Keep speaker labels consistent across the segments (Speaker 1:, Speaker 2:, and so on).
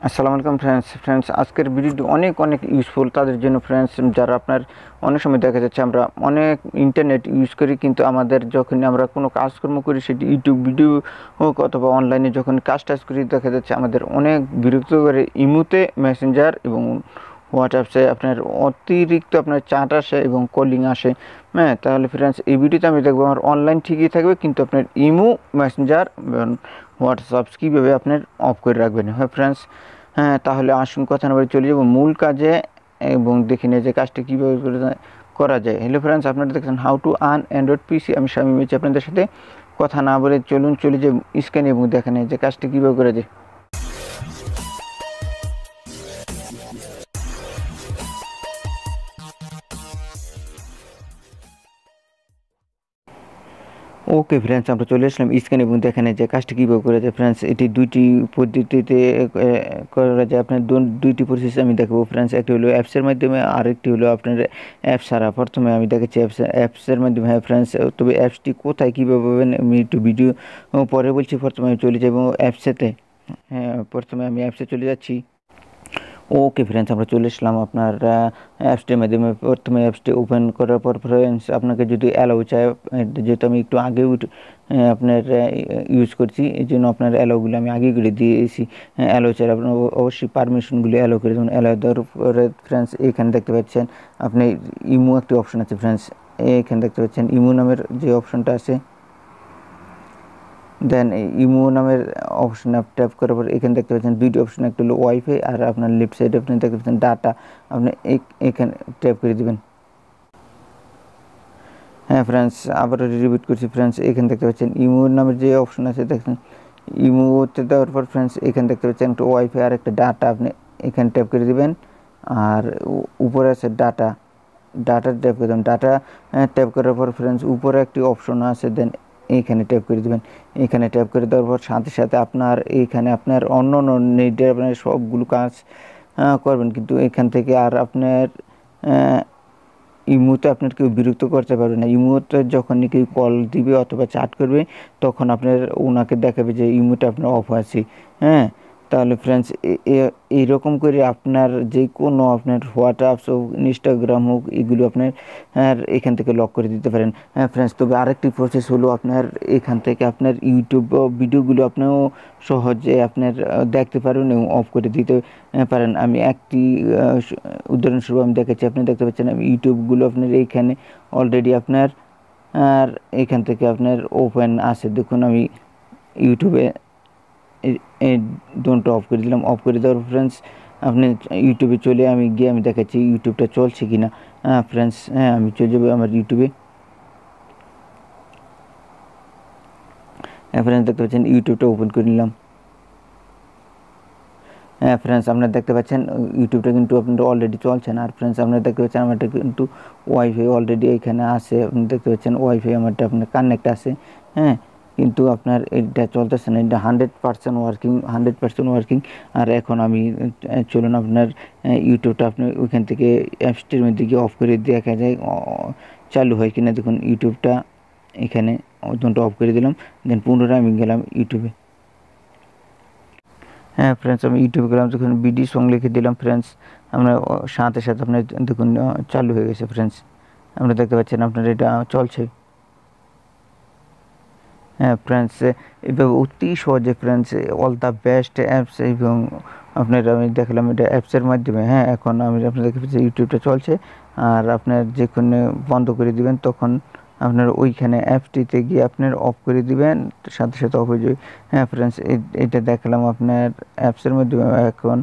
Speaker 1: আসসালামু আলাইকুম ফ্রেন্ডস আজকের ভিডিওটি অনেক ইউজফুল তাদের জন্য ফ্রেন্ডস যারা আপনার অনেক সময় দেখা যাচ্ছে আমরা অনেক ইন্টারনেট ইউজ করি কিন্তু আমাদের যখন আমরা কোনো কাজকর্ম করি সেটি ইউটিউব ভিডিও হোক অথবা অনলাইনে যখন কাজ করি দেখা যাচ্ছে আমাদের অনেক বিরক্ত করে ইমুতে মেসেঞ্জার এবং হোয়াটসঅ্যাপে আপনার অতিরিক্ত আপনার চ্যাট আসে এবং কলিং আসে। হ্যাঁ, তাহলে ফ্রেন্ডস এই ভিডিওতে আমি দেখবো আমার অনলাইন ঠিকই থাকবে কিন্তু আপনার ইমো মেসেঞ্জার এবং হোয়াটসঅ্যাপ কীভাবে আপনার অফ করে রাখবেন। হ্যাঁ ফ্রেন্ডস, হ্যাঁ তাহলে আসুন কথা না বলে চলে যাব মূল কাজে এবং দেখে নিয়ে যে কাজটা কীভাবে করা যায়। হ্যালো ফ্রেন্ডস, আপনারা দেখছেন হাউ টু আর্ন অ্যান্ড্রয়েড পিসি। আমি স্বামী মেয়েছি আপনাদের সাথে কথা না বলে চলে যে স্ক্যান এবং দেখে নেয় যে কাজটা কীভাবে করা যায়। ওকে ফ্রেন্ডস, আমরা চলে আসলাম স্ক্যান এবং দেখেন যে কাজটি কীভাবে করা যায়। ফ্রেন্ডস এটি দুইটি পদ্ধতিতে করা যায়। আপনার দুইটি প্রসেস আমি দেখাবো ফ্রেন্ডস। একটি হলো অ্যাপসের মাধ্যমে, আরেকটি হলো আপনার অ্যাপস ছাড়া। প্রথমে আমি দেখাচ্ছি অ্যাপসের মাধ্যমে। হ্যাঁ ফ্রেন্ডস, তবে অ্যাপসটি কোথায় কীভাবে পাবেন আমি একটু ভিডিও পরে বলছি। প্রথমে আমি চলে যাব অ্যাপসেতে। হ্যাঁ, প্রথমে আমি অ্যাপসে চলে যাচ্ছি। ওকে ফ্রেন্ডস, আমরা চলে আসলাম আপনার অ্যাপসটির মাধ্যমে। প্রথমে অ্যাপসটি ওপেন করার পর ফ্রেন্ডস আপনাকে যদি অ্যালাউ চায়, যেহেতু আমি একটু আগেও আপনার ইউজ করছি এই জন্য আপনার অ্যালাউগুলো আমি আগে করে দিয়েছি। অ্যালাউ চাই আপনার অবশ্যই পারমিশনগুলো অ্যালাউ করে দেবেন। অ্যালাউ দেওয়ার পরে ফ্রেন্ডস এখানে দেখতে পাচ্ছেন আপনি ইমো একটি অপশন আছে ফ্রেন্ডস। এখানে দেখতে পাচ্ছেন ইমো নামের যে অপশনটা আছে, দেন ইমো নামের অপশনে ট্যাপ করার পর এখানে দেখতে পাচ্ছেন দুইটি অপশন, একটা হলো ওয়াইফাই আর আপনার লেফট সাইডে আপনি দেখতে পাচ্ছেন ডাটা। আপনি এখানে ট্যাপ করে দেবেন। হ্যাঁ ফ্রেন্ডস, আবারও রিপিট করছি ফ্রেন্ডস। এখানে দেখতে পাচ্ছেন ইমো নামের যে অপশন আছে দেখছেন, ইমোতে দেওয়ার পর ফ্রেন্ডস এখানে দেখতে পাচ্ছেন একটা ওয়াইফাই আর একটা ডাটা। আপনি এখানে ট্যাপ করে দেবেন আর উপরে আছে ডাটা ট্যাপ করে দেবেন। ডাটা ট্যাপ করার পর ফ্রেন্ডস উপরে একটি অপশন আছে, দেন এইখানে ট্যাপ করে দেবেন। এখানে ট্যাপ করে দেওয়ার পর সাথে আপনার এইখানে আপনার অন্য নেটে আপনার সবগুলো কাজ করবেন, কিন্তু এখান থেকে আর আপনার ইমোতে আপনার কেউ বিরক্ত করতে পারবে না। ইমোতে যখন কেউ কল দিবে অথবা চ্যাট করবে তখন আপনার ওনাকে দেখাবে যে ইমোতে আপনার অফ আছে। হ্যাঁ, তাহলে ফ্রেন্ডস এইরকম করে আপনার যে কোনো আপনার হোয়াটসঅ্যাপ হোক, ইনস্টাগ্রাম হোক, এগুলো আপনার এখান থেকে লক করে দিতে পারেন। হ্যাঁ ফ্রেন্ডস, তবে আরেকটি প্রসেস হলো আপনার এখান থেকে আপনার ইউটিউব ভিডিওগুলো আপনিও সহজে আপনার দেখতে পারেন এবং অফ করে দিতে পারেন। আমি একটি উদাহরণস্বরূপ আমি দেখাচ্ছি। আপনি দেখতে পাচ্ছেন আমি ইউটিউবগুলো আপনার এইখানে অলরেডি আপনার আর এখান থেকে আপনার ওপেন আছে। দেখুন আমি ইউটিউবে ডোনটা অফ করে দিলাম। অফ করে দেওয়ার ফ্রেন্ডস আপনি ইউটিউবে চলে আমি দেখাচ্ছি ইউটিউবটা চলছে কি না। ফ্রেন্ডস, হ্যাঁ আমি চলে যাবো আমার ইউটিউবে। হ্যাঁ ফ্রেন্ডস, দেখতে পাচ্ছেন ইউটিউবটা ওপেন করে নিলাম। হ্যাঁ ফ্রেন্ডস, আপনারা দেখতে পাচ্ছেন ইউটিউবটা কিন্তু আপনার অলরেডি চলছে না। আর ফ্রেন্ডস আপনারা দেখতে পাচ্ছেন আমারটা কিন্তু ওয়াইফাই অলরেডি এখানে আছে। আপনি দেখতে পাচ্ছেন ওয়াইফাই আমারটা আপনার কানেক্ট আছে। হ্যাঁ, কিন্তু আপনার এটা চলতেছে না। এটা 100% ওয়ার্কিং। আর এখন আমি চলুন আপনার ইউটিউবটা আপনি ওইখান থেকে অ্যাপসটির মধ্যে গিয়ে অফ করে দেখা যায় চালু হয় কিনা। দেখুন ইউটিউবটা এখানে দুটো অফ করে দিলাম, দেন পুনরায় আমি গেলাম ইউটিউবে। হ্যাঁ ফ্রেন্ডস, আমি ইউটিউবে গেলাম, যখন বিডি সং লিখে দিলাম ফ্রেন্ডস আপনার সাথে আপনার দেখুন চালু হয়ে গেছে। ফ্রেন্ডস আপনারা দেখতে পাচ্ছেন আপনার এটা চলছে। হ্যাঁ ফ্রেন্ডস, এইভাবে অতি সহজে friends all the best apps এবং আপনার আমি দেখলাম এটা অ্যাপসের মাধ্যমে। হ্যাঁ, এখন আমি আপনার দেখতে পাচ্ছি ইউটিউবটা চলছে। আর আপনার যেখানে বন্ধ করে দিবেন তখন আপনার ওইখানে অ্যাপটিতে গিয়ে আপনার অফ করে দিবেন, সাথে অফ হয়ে যাবে। হ্যাঁ ফ্রেন্ডস, এটা দেখালাম আপনার অ্যাপসের মাধ্যমে। এখন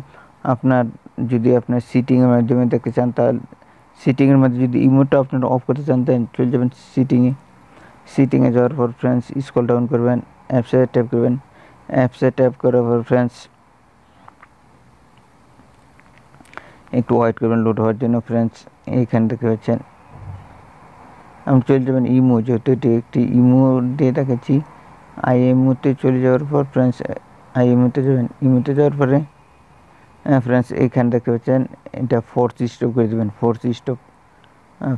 Speaker 1: আপনার যদি আপনার সিটিংয়ের মাধ্যমে দেখতে চান, তাহলে সিটিংয়ের মধ্যে যদি ইমোটা আপনার অফ করতে চান তাহলে চলে যাবেন সিটিংয়ে যাওয়ার পর ফ্রেন্ডস স্ক্রল ডাউন করবেন, অ্যাপসে ট্যাপ করবেন। অ্যাপসে ট্যাপ করার পর ফ্রেন্ডস একটু ওয়েট করবেন লোড হওয়ার জন্য। ফ্রেন্ডস এইখানে দেখতে পাচ্ছেন আমি চলে যাবেন ইমো, যেহেতু এটি একটি ইমো দিয়ে দেখাচ্ছি। আইএমওতে চলে যাওয়ার পর ফ্রেন্ডস আইএমওতে যাবেন। ইমোতে যাওয়ার পরে ফ্রেন্ডস এইখানে দেখতে পাচ্ছেন এটা ফোর্স স্টপ করে দেবেন।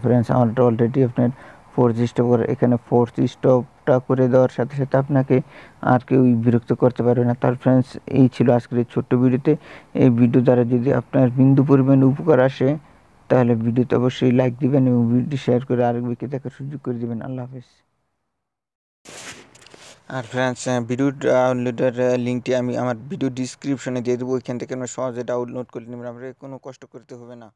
Speaker 1: ফ্রেন্ডস আমারটা অলরেডি আপনার ফোর্স স্টপ করে, এখানে ফোর্স স্টপটা আপলোডটা করে দেওয়ার সাথে সাথে আপনাকে আর কেউ বিরক্ত করতে পারবে না। তার ফ্রেন্ডস, এই ছিল আজকের এই ছোট্ট ভিডিওতে। এই ভিডিও দ্বারা যদি আপনার বিন্দু পরিমাণ উপকার আসে তাহলে ভিডিওতে অবশ্যই লাইক দিবেন এবং ভিডিওটি শেয়ার করে আরেক ব্যক্তি দেখার সুযোগ করে দিবেন। আল্লাহ হাফেজ। আর ফ্রেন্ডস, ভিডিও ডাউনলোডের লিঙ্কটি আমি আমার ভিডিও ডিসক্রিপশনে দিয়ে দেবো, ওইখান থেকে আমরা সহজে ডাউনলোড করে নেবেন, আপনাকে কোনো কষ্ট করতে হবে না।